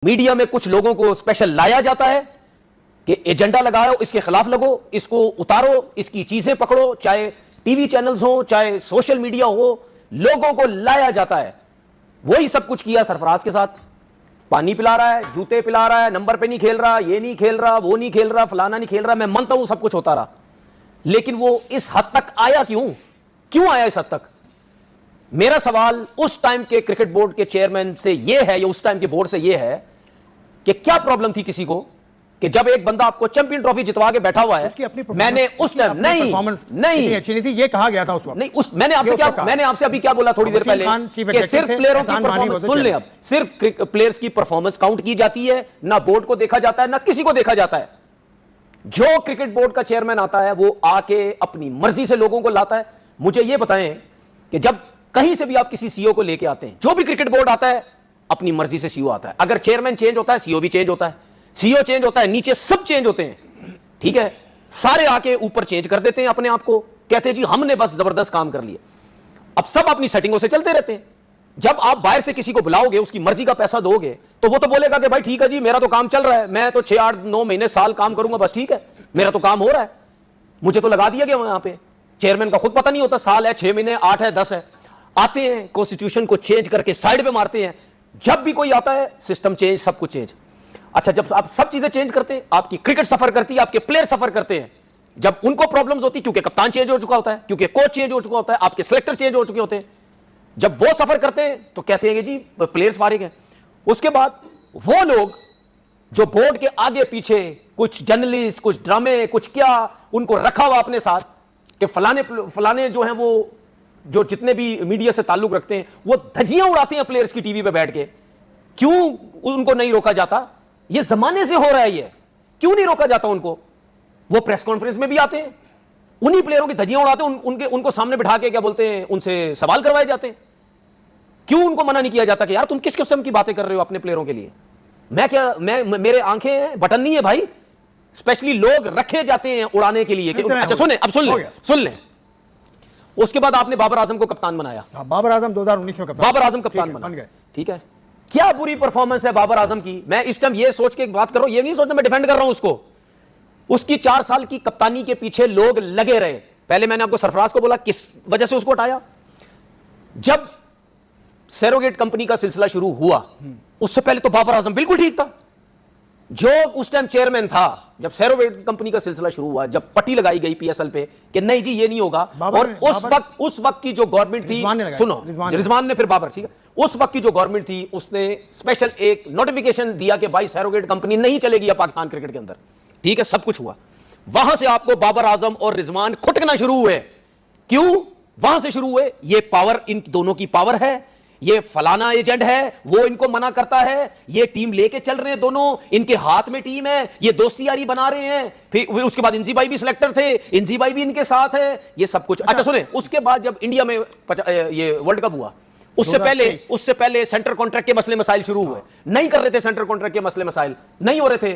Media में कुछ लोगों को स्पेशल लाया जाता है कि एजेंडा लगाओ, इसके खिलाफ लगो, इसको उतारो, इसकी चीजें पकड़ो, चाहे टीवी चैनल्स हो चाहे सोशल मीडिया हो, लोगों को लाया जाता है। वही सब कुछ किया सरफराज के साथ। पानी पिला रहा है, जूते पिला रहा है, नंबर पे नहीं खेल रहा, ये नहीं खेल रहा, वो नहीं खेल रहा, फलाना नहीं खेल रहा। मैं मानता हूं सब कुछ होता रहा, लेकिन वो इस हद तक आया क्यों आया इस हद तक? मेरा सवाल उस टाइम के क्रिकेट बोर्ड के चेयरमैन से यह है, या उस टाइम के बोर्ड से यह है कि क्या प्रॉब्लम थी किसी को कि जब एक बंदा आपको चैंपियन ट्रॉफी जितवा के बैठा हुआ है, मैंने उस टाइम नहीं अच्छी नहीं थी, ये कहा गया था उस वक्त। नहीं, मैंने आपसे अभी क्या बोला थोड़ी देर पहले कि सिर्फ प्लेयरों की परफॉर्मेंस, सुन ले, अब सिर्फ प्लेयर्स की परफॉर्मेंस काउंट की जाती है, ना बोर्ड को देखा जाता है, ना किसी को देखा जाता है। जो क्रिकेट बोर्ड का चेयरमैन आता है वो आके अपनी मर्जी से लोगों को लाता है। मुझे यह बताएं कि जब कहीं से भी आप किसी सीईओ को लेके आते हैं, जो भी क्रिकेट बोर्ड आता है अपनी मर्जी से सीईओ आता है। अगर चेयरमैन चेंज होता है, सीईओ भी चेंज होता है, सीईओ चेंज होता है, नीचे सब चेंज होते हैं, ठीक है? सारे आके ऊपर चेंज कर देते हैं अपने आप को, कहते हैं जी हमने बस जबरदस्त काम कर लिया। अब सब अपनी सेटिंगों से चलते रहते हैं। जब आप बाहर से किसी को बुलाओगे, उसकी मर्जी का पैसा दोगे, तो वो तो बोलेगा कि भाई ठीक है जी, मेरा तो काम चल रहा है, मैं तो 6, 8, 9 महीने साल काम करूंगा, बस ठीक है, मेरा तो काम हो रहा है, मुझे तो लगा दिया गया वहां पे। चेयरमैन का खुद पता नहीं होता साल है, 6 महीने, 8 है, 10 है। आते हैं, कॉन्स्टिट्यूशन को चेंज करके साइड पे मारते हैं। जब भी कोई आता है, सिस्टम चेंज, सब कुछ चेंज। अच्छा, जब आप सब चीजें चेंज करते हैं, आपकी क्रिकेट सफर करती है, आपके प्लेयर सफर करते हैं। जब उनको प्रॉब्लम्स होती, क्योंकि कप्तान चेंज हो चुका होता है, क्योंकि कोच चेंज हो चुका होता है, आपके सिलेक्टर चेंज हो चुके होते हैं, जब वो सफर करते हैं तो कहते हैं कि जी प्लेयर्स फारिग हैं। उसके बाद वो लोग जो बोर्ड के आगे पीछे कुछ जर्नलिस्ट, कुछ ड्रामे, कुछ क्या उनको रखा हुआ अपने साथ कि फलाने जो हैं वो जो जितने भी मीडिया से ताल्लुक रखते हैं, वो धज्जियां उड़ाते हैं प्लेयर्स की टीवी पे बैठ के। क्यों उनको नहीं रोका जाता? ये जमाने से हो रहा है, ये क्यों नहीं रोका जाता उनको? वो प्रेस कॉन्फ्रेंस में भी आते हैं, उन्हीं प्लेयरों की धज्जियां उड़ाते हैं, उनको सामने बिठा के क्या बोलते हैं, उनसे सवाल करवाए जाते हैं। क्यों उनको मना नहीं किया जाता कि यार तुम किस किस्म की बातें कर रहे हो अपने प्लेयरों के लिए? मेरे आंखें हैं, बटन नहीं है भाई। स्पेशली लोग रखे जाते हैं उड़ाने के लिए। अच्छा सुने, अब सुन ले। उसके बाद आपने बाबर आजम को कप्तान बनाया। बाबर आजम 2019 में बाबर आजम कप्तान बन गए, ठीक है? क्या बुरी परफॉर्मेंस है बाबर आजम की। मैं इस टाइम ये सोच के बात कर रहा हूं, ये नहीं सोचना मैं डिफेंड कर रहा हूं उसको। उसकी 4 साल की कप्तानी के पीछे लोग लगे रहे। पहले मैंने आपको सरफराज को बोला किस वजह से उसको हटाया। जब सैरोगेट कंपनी का सिलसिला शुरू हुआ, उससे पहले तो बाबर आजम बिल्कुल ठीक था। जो उस टाइम चेयरमैन था, जब सैरोगेट कंपनी का सिलसिला शुरू हुआ, जब पट्टी लगाई गई पीएसएल पे कि नहीं जी ये नहीं होगा, और उस वक्त की जो गवर्नमेंट थी, सुनो, रिजवान ने फिर बाबर, ठीक है, उस वक्त की जो गवर्नमेंट थी उसने स्पेशल एक नोटिफिकेशन दिया कि भाई सैरोगेट कंपनी नहीं चलेगी पाकिस्तान क्रिकेट के अंदर, ठीक है? सब कुछ हुआ। वहां से आपको बाबर आजम और रिजवान खुटकना शुरू हुए। क्यों वहां से शुरू हुए? ये पावर, इन दोनों की पावर है, ये फलाना एजेंट है, वो इनको मना करता है, ये टीम लेके चल रहे हैं दोनों, इनके हाथ में टीम है, ये दोस्ती यारी बना रहे हैं। फिर उसके बाद इंजी भाई भी सिलेक्टर थे, इंजी भाई भी इनके साथ है, ये सब कुछ। अच्छा सुने, उसके बाद जब इंडिया में ये वर्ल्ड कप हुआ, उससे पहले सेंटर कॉन्ट्रैक्ट के मसले मसाइल शुरू हुए। नहीं कर रहे थे सेंटर कॉन्ट्रैक्ट के मसले मसाइल, नहीं हो रहे थे,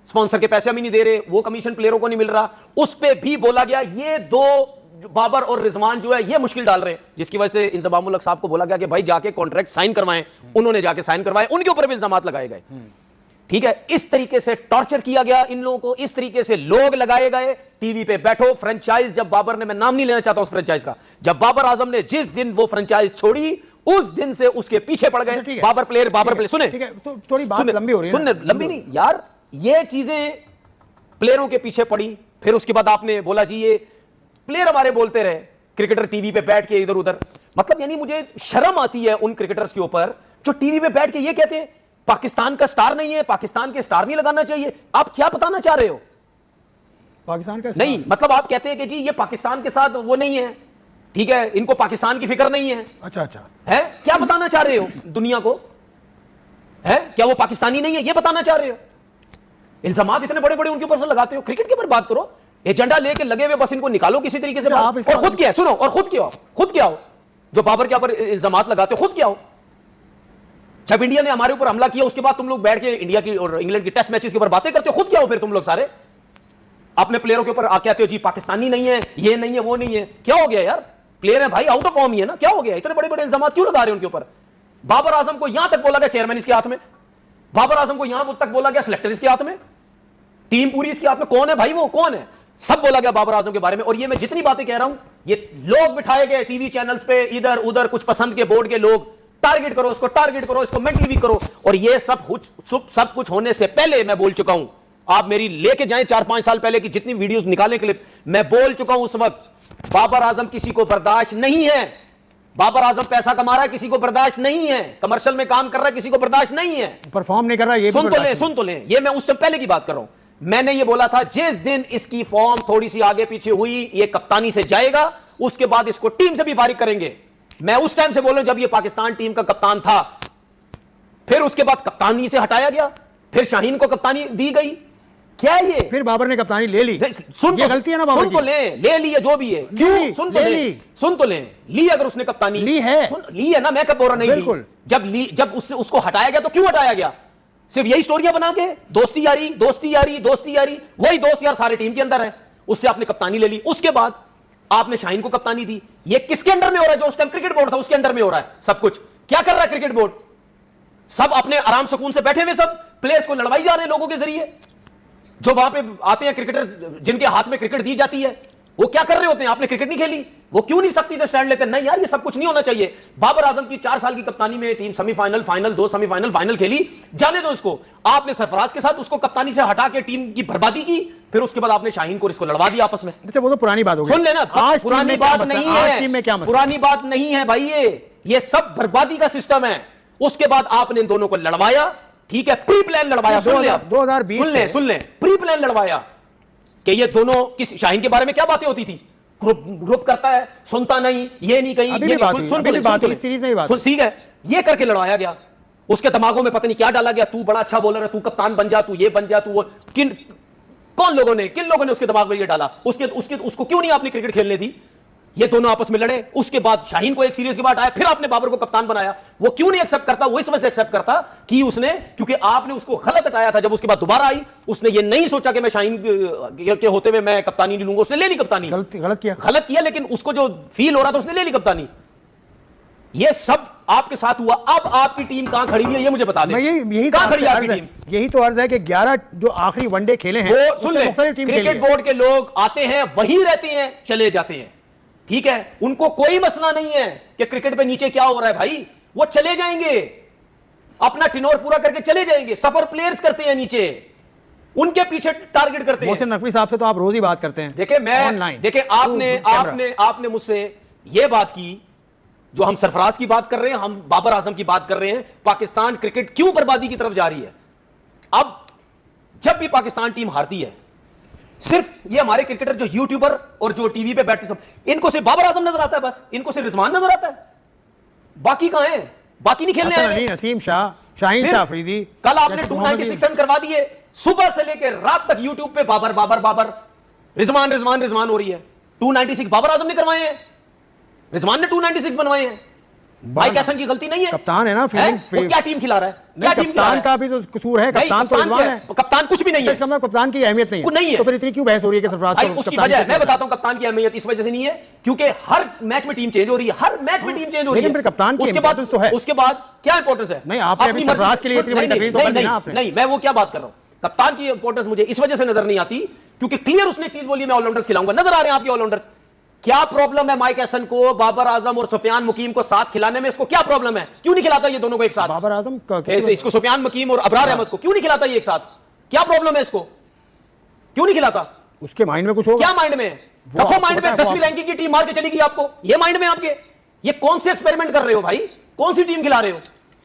स्पॉन्सर के पैसे हम ही नहीं दे रहे, वो कमीशन प्लेयरों को नहीं मिल रहा। उस पर भी बोला गया ये दो बाबर और रिजवान जो है ये मुश्किल डाल रहे हैं, जिसकी वजह से इंजमामुल हक साहब को बोला गया कि भाई जाके कॉन्ट्रैक्ट साइन करवाएं। उन्होंने जाके साइन करवाए, उनके ऊपर भी इल्जामात लगाए गए, ठीक है? इस तरीके से टॉर्चर किया गया इन लोगों को, इस तरीके से लोग लगाए गए। टीवी पे बैठो, फ्रेंचाइज जब बाबर ने, मैं नाम नहीं लेना चाहता उस फ्रेंचाइज का, जब बाबर आजम ने जिस दिन वो फ्रेंचाइज छोड़ी, उस दिन से उसके पीछे पड़ गए बाबर प्लेयर। सुने, तो थोड़ी बात लंबी हो रही है, सुनने लंबी नहीं यार, ये चीजें प्लेयरों के पीछे पड़ी। फिर उसके बाद आपने बोला जी ये प्लेयर हमारे बोलते रहे, क्रिकेटर टीवी पे बैठ के इधर उधर, मतलब यानी मुझे शर्म आती है उन क्रिकेटर्स के ऊपर जो टीवी पे बैठ के ये कहते हैं पाकिस्तान का स्टार नहीं है, पाकिस्तान के स्टार नहीं लगाना चाहिए। आप क्या बताना चाह रहे हो? पाकिस्तान का नहीं, मतलब आप कहते हैं कि जी ये पाकिस्तान के साथ वो नहीं है, ठीक है, इनको पाकिस्तान की फिक्र नहीं है। अच्छा है, क्या बताना चाह रहे हो दुनिया को? है क्या वो पाकिस्तानी नहीं है, ये बताना चाह रहे हो? इल्जामात इतने बड़े बड़े उनके ऊपर से लगाते हो। क्रिकेट के ऊपर बात करो, एजेंडा लेके लगे हुए, बस इनको निकालो किसी तरीके से। और खुद क्या है, सुनो, और खुद क्या हो जो बाबर के ऊपर इल्जामात लगाते हो, खुद क्या हो? जब इंडिया ने हमारे ऊपर हमला किया, उसके बाद तुम लोग बैठ के इंडिया की और इंग्लैंड की टेस्ट मैचेस के ऊपर बातें करते हो, खुद क्या हो फिर तुम लोग सारे? अपने प्लेयरों के ऊपर आके आते हो जी पाकिस्तानी नहीं है, ये नहीं है, वो नहीं है। क्या हो गया यार? प्लेयर है भाई, आउट ऑफ फॉर्म ही है ना, क्या हो गया? इतने बड़े बड़े इल्जामात क्यों लगा रहे हो उनके ऊपर? बाबर आजम को यहां तक बोला गया चेयरमैन इसके हाथ में, बाबर आजम को यहां तक बोला गया सिलेक्टर इसके हाथ में, टीम पूरी इसके हाथ में, कौन है भाई वो, कौन है, सब बोला गया बाबर आजम के बारे में। और ये मैं जितनी बातें कह रहा हूं, ये लोग बिठाए गए टीवी चैनल्स पे, इधर उधर कुछ पसंद के बोर्ड के लोग, टारगेट करो उसको, टारगेट करो इसको, मेंटली भी करो। और ये सब कुछ होने से पहले मैं बोल चुका हूं, आप मेरी लेके जाएं 4-5 साल पहले की जितनी वीडियोस निकालने के लिए, मैं बोल चुका हूं उस वक्त, बाबर आजम किसी को बर्दाश्त नहीं है। बाबर आजम पैसा कमा रहा है, किसी को बर्दाश्त नहीं है, कमर्शियल में काम कर रहा है, किसी को बर्दाश्त नहीं है, परफॉर्म नहीं कर रहा है, ये सुन तो लें, ये मैं उससे पहले की बात कर रहा हूं। मैंने ये बोला था जिस दिन इसकी फॉर्म थोड़ी सी आगे पीछे हुई, ये कप्तानी से जाएगा, उसके बाद इसको टीम से भी फारिग करेंगे। मैं उस टाइम से बोल रहा हूं जब ये पाकिस्तान टीम का कप्तान था, फिर उसके बाद कप्तानी से हटाया गया, फिर शाहीन को कप्तानी दी गई, क्या ये फिर बाबर ने कप्तानी ले ली, सुन ये गलती है ना बाबर सुन तो ले ली है जो भी है, क्यों सुन तो ले ली, अगर उसने कप्तानी ली है, ली है ना, मैं कब बोल रहा नहीं ली, जब उससे उसको हटाया गया तो क्यों हटाया गया, सिर्फ यही स्टोरियां बना के, दोस्ती यारी दोस्ती यारी दोस्ती यारी, वही दोस्त यार सारे टीम के अंदर है, उससे आपने कप्तानी ले ली, उसके बाद आपने शाहीन को कप्तानी दी। ये किसके अंडर में हो रहा है, जो उस टाइम क्रिकेट बोर्ड था उसके अंडर में हो रहा है सब कुछ। क्या कर रहा है क्रिकेट बोर्ड, सब अपने आराम सुकून से बैठे हुए, सब प्लेयर्स को लड़वाई जा रहे हैं लोगों के जरिए, जो वहां पे आते हैं क्रिकेटर्स जिनके हाथ में क्रिकेट दी जाती है, वो क्या कर रहे होते हैं, आपने क्रिकेट नहीं खेली, वो क्यों नहीं सख्ती से स्टैंड लेते हैं, नहीं यार ये सब कुछ नहीं होना चाहिए। बाबर आजम की 4 साल की कप्तानी में team semifinal, final, 2 semifinal, final खेली, जाने दो इसको। आपने सरफराज के साथ उसको कप्तानी से हटा के टीम की बर्बादी की, फिर उसके बाद आपने शाहीन को इसको लड़वा दिया आपस में। अच्छा वो तो पुरानी बात हो गई, सुन लेना, आज पुरानी बात नहीं है, पुरानी बात नहीं है भाई, ये सब बर्बादी का सिस्टम है। उसके बाद आपने इन दोनों को लड़वाया, ठीक है, प्री प्लान लड़वाया, 2020 सुन ले, प्री प्लान लड़वाया कि ये दोनों किस, शाहीन के बारे में क्या बातें होती थी, ग्रुप करता है, सुनता नहीं, ये नहीं कहीं, सुन ठीक है, ये करके लड़वाया गया। उसके दिमागों में पता नहीं क्या डाला गया, तू बड़ा अच्छा बॉलर है, तू कप्तान बन जा, तू ये बन जा, तू वो, किन लोगों ने उसके दिमाग में ये डाला, उसको क्यों नहीं आपने क्रिकेट खेलने दी, ये दोनों आपस में लड़े। उसके बाद शाहीन को एक सीरीज के बाद आया, फिर आपने बाबर को कप्तान बनाया, वो क्यों नहीं एक्सेप्ट करता, वो इस वजह से एक्सेप्ट करता कि उसने, क्योंकि आपने उसको गलत हटाया था। जब उसके बाद दोबारा आई, उसने ये नहीं सोचा कि मैं शाहीन के होते हुए मैं कप्तानी नहीं लूंगा, उसने ले ली कप्तानी। गलत किया, लेकिन उसको जो फील हो रहा था उसने ले ली कप्तानी। ये सब आपके साथ हुआ। अब आपकी टीम कहां खड़ी है ये मुझे बता दें, यही कहां खड़ी है आपकी टीम? यही तो अर्ज है कि 11 जो आखिरी वनडे खेले हैं, वो सुन ले, क्रिकेट बोर्ड के लोग आते हैं, वहीं रहते हैं, चले जाते हैं, ठीक है, उनको कोई मसला नहीं है कि क्रिकेट पे नीचे क्या हो रहा है भाई, वो चले जाएंगे, अपना टिनोर पूरा करके चले जाएंगे। सफर प्लेयर्स करते हैं नीचे, उनके पीछे टारगेट करते हैं। मोहसिन नकवी साहब से तो आप रोज ही बात करते हैं। देखिए आपने मुझसे ये बात की, जो हम सरफराज की बात कर रहे हैं, हम बाबर आजम की बात कर रहे हैं, पाकिस्तान क्रिकेट क्यों बर्बादी की तरफ जा रही है। अब जब भी पाकिस्तान टीम हारती है, सिर्फ ये हमारे क्रिकेटर जो यूट्यूबर और जो टीवी पे बैठते सब, इनको सिर्फ बाबर आजम नजर आता है, बस इनको सिर्फ रिजवान नजर आता है, बाकी कहां है, बाकी नहीं खेलने आए। नसीम शाह, शाहीन शाह अफरीदी, कल आपने 296 रन करवा दिए, सुबह से लेकर रात तक यूट्यूब पे बाबर बाबर बाबर, रिजवान रिजवान रिजवान हो रही है। 296 बाबर आजम ने करवाए हैं, रिजवान ने 296 बनवाए हैं। भाई कैसन की गलती नहीं है, कप्तान है ना, वो क्या टीम खिला रहा है, क्या टीम कप्तान का भी तो कसूर है, कप्तान तो रिजवान है, कप्तान कुछ भी नहीं है, कप्तान की अहमियत नहीं है, तो फिर इतनी क्यों बहस हो रही है कि सरफराज को? उसकी वजह मैं बताता हूं, कप्तान की अहमियत इस वजह से नहीं है क्योंकि हर मैच में टीम चेंज हो रही है, हर मैच में टीम चेंज हो रही है, कप्तान की इंपॉर्टेंस तो है। उसके बाद क्या इंपॉर्टेंस है? नहीं, आपने सरफराज के लिए इतनी बड़ी तकरीर तो कर दी ना आपने। नहीं, मैं वो क्या बात कर रहा हूं, कप्तान की इंपॉर्टेंस मुझे इस वजह से नजर नहीं आती क्योंकि क्लियर उसने चीज बोली, मैं ऑलराउंडर्स खिलाऊंगा। नजर आ रहे हैं आपके ऑलराउंडर्स, क्या प्रॉब्लम है माइक हैसन को बाबर आजम और सुफियान मुकीम को साथ खिलाने में? इसको क्या प्रॉब्लम है, क्यों नहीं खिलाता ये दोनों को एक साथ? बाबर आजम इसको सुफियान मुकीम और अबरार अहमद को क्यों नहीं खिलाता ये एक साथ? क्या प्रॉब्लम है इसको, क्यों नहीं खिलाता? उसके माइंड में कुछ होगा। क्या माइंड में? रखो माइंड में, 10वीं रैंकिंग की टीम मार के चली गई आपको, ये माइंड में आपके? ये कौन से एक्सपेरिमेंट कर रहे हो भाई, कौन सी टीम खिला रहे हो?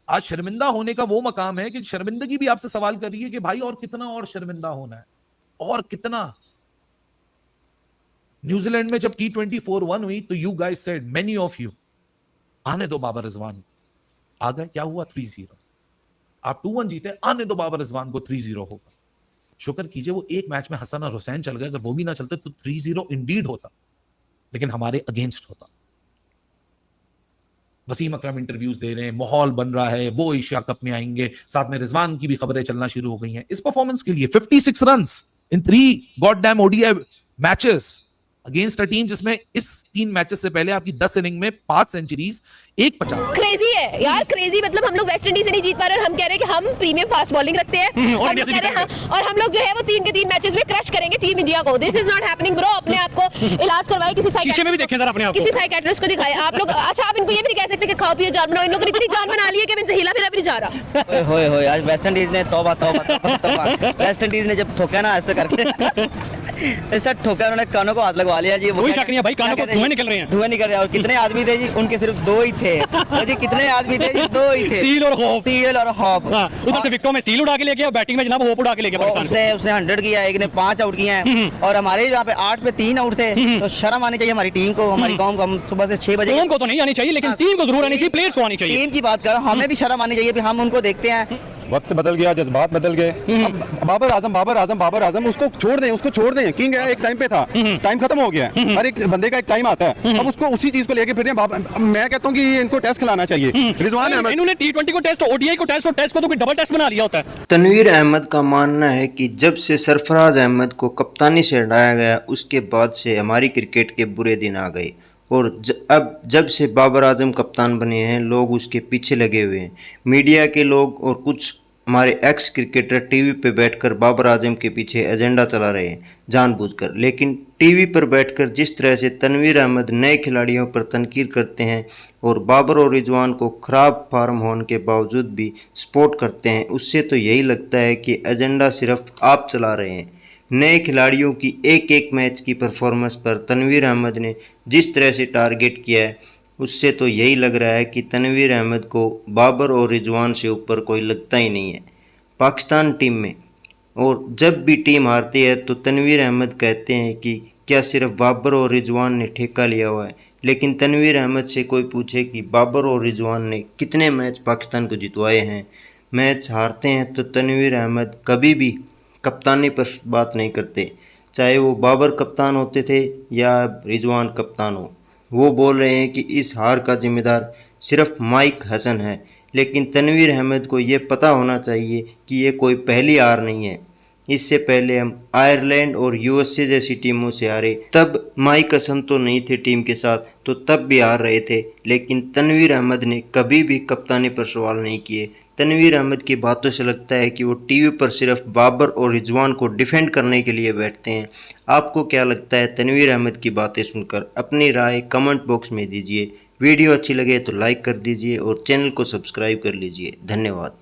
आज शर्मिंदा होने का वो मकाम है कि शर्मिंदगी भी आपसे सवाल कर रही है कि भाई और कितना और शर्मिंदा होना है, और कितना। न्यूजीलैंड में जब T20 4-1 हुई तो you guys said, many of you, आने दो बाबर रिजवान। आ गए, क्या हुआ? 3-0। आप 2-1 जीते, आने दो बाबर रिजवान को, 3-0 होगा। शुक्र कीजिए वो एक मैच में हसन और हुसैन चल गए, अगर वो भी ना चलते तो 3-0 इंडीड होता, लेकिन हमारे अगेंस्ट होता। वसीम अकरम इंटरव्यूज दे रहे हैं, माहौल बन रहा है, वो एशिया कप में आएंगे, साथ में रिजवान की भी खबरें चलना शुरू हो गई हैं। इस परफॉर्मेंस के लिए 56 runs in 3 god damn ODI matches, against a team जिसमें इस 3 मैचेस से पहले आपकी 10 इनिंग में 5 सेंचुरीज 1 50। क्रेजी है यार, क्रेजी। मतलब हम लोग वेस्ट इंडीज से नहीं जीत पा रहे और हम कह रहे हैं कि हम प्रीमियम फास्ट बॉलिंग रखते हैं हम लोग कह रहे हैं और हम लोग जो है वो 3 के 3 मैचेस में क्रश करेंगे टीम इंडिया को। This is not happening bro. अपने आप को इलाज करवाए, किसी साइकियाट्रिस्ट को दिखाए आप लोग। अच्छा, आप इनको ये भी नहीं कह सकते कि खाओ पियो जान बनाओ। इन लोगों ने इतनी जान बना ली है कि इनसे हिला फिरा भी नहीं जा रहा। होए होए, आज वेस्ट इंडीज ने तौबा तौबा वेस्ट इंडीज ने जब ठोका ना ऐसे करके ऐसा ठोका, उन्होंने कानों को हाथ लगवा लिया जी। कोई शक नहीं है भाई, कानों को धुएं निकल रहे हैं, धुएं निकल रहे हैं। और कितने आदमी थे जी? उनके सिर्फ 2 ही थे जी। कितने आदमी थे जी? 2 ही थे, सील और हॉप। सील और हॉप। उधर से विकेटों में सील उड़ा के ले गया, बैटिंग में जनाब हॉप उड़ा के ले गया पाकिस्तान को। उसने 100 किया, एक ने 5 आउट किए हैं और हमारे यहाँ पे 8 पे 3 आउट थे। तो शर्म आनी चाहिए हमारी टीम को, हमारी कौम को। हम सुबह से 6 बजे, कौम को तो नहीं आनी चाहिए लेकिन टीम को जरूर आनी चाहिए, प्लेयर्स को आनी चाहिए। टीम की बात कर, हमें भी शर्म आनी चाहिए। हम उनको देखते हैं, वक्त बदल गया, जज्बात बदल गए। बाबर आजम उसको छोड़ दें। किंग है, एक टाइम पे था, टाइम खत्म हो गया। हर एक बंदे का एक टाइम आता है, अब उसको उसी चीज को लेके फिर मैं कहता हूँ कि इनको टेस्ट खिलाना चाहिए। रिजवान अहमद, इन्होंने T20 को टेस्ट, ODI को टेस्ट और टेस्ट को तो कोई डबल टेस्ट बना लिया होता है। तनवीर अहमद का मानना है कि जब से सरफराज अहमद को कप्तानी से हटाया गया उसके बाद से हमारी क्रिकेट के बुरे दिन आ गए और अब जब से बाबर आजम कप्तान बने हैं लोग उसके पीछे लगे हुए हैं। मीडिया के लोग और कुछ हमारे एक्स क्रिकेटर टीवी पर बैठकर बाबर आजम के पीछे एजेंडा चला रहे हैं जानबूझकर। लेकिन टीवी पर बैठकर जिस तरह से तनवीर अहमद नए खिलाड़ियों पर तनकीर करते हैं और बाबर और रिजवान को ख़राब फॉर्म होने के बावजूद भी सपोर्ट करते हैं, उससे तो यही लगता है कि एजेंडा सिर्फ आप चला रहे हैं। नए खिलाड़ियों की एक एक मैच की परफॉर्मेंस पर तनवीर अहमद ने जिस तरह से टारगेट किया है उससे तो यही लग रहा है कि तनवीर अहमद को बाबर और रिजवान से ऊपर कोई लगता ही नहीं है पाकिस्तान टीम में। और जब भी टीम हारती है तो तनवीर अहमद कहते हैं कि क्या सिर्फ बाबर और रिजवान ने ठेका लिया हुआ है। लेकिन तनवीर अहमद से कोई पूछे कि बाबर और रिजवान ने कितने मैच पाकिस्तान को जितवाए हैं। मैच हारते हैं तो तनवीर अहमद कभी भी कप्तानी पर बात नहीं करते, चाहे वो बाबर कप्तान होते थे या रिजवान कप्तान हो। वो बोल रहे हैं कि इस हार का जिम्मेदार सिर्फ माइक हसन है। लेकिन तनवीर अहमद को ये पता होना चाहिए कि ये कोई पहली हार नहीं है। इससे पहले हम आयरलैंड और USA जैसी टीमों से हारे, तब माइक हसन तो नहीं थे टीम के साथ, तो तब भी हार रहे थे। लेकिन तनवीर अहमद ने कभी भी कप्तानी पर सवाल नहीं किए। तनवीर अहमद की बातों से लगता है कि वो टीवी पर सिर्फ बाबर और रिजवान को डिफेंड करने के लिए बैठते हैं। आपको क्या लगता है तनवीर अहमद की बातें सुनकर? अपनी राय कमेंट बॉक्स में दीजिए। वीडियो अच्छी लगे तो लाइक कर दीजिए और चैनल को सब्सक्राइब कर लीजिए। धन्यवाद।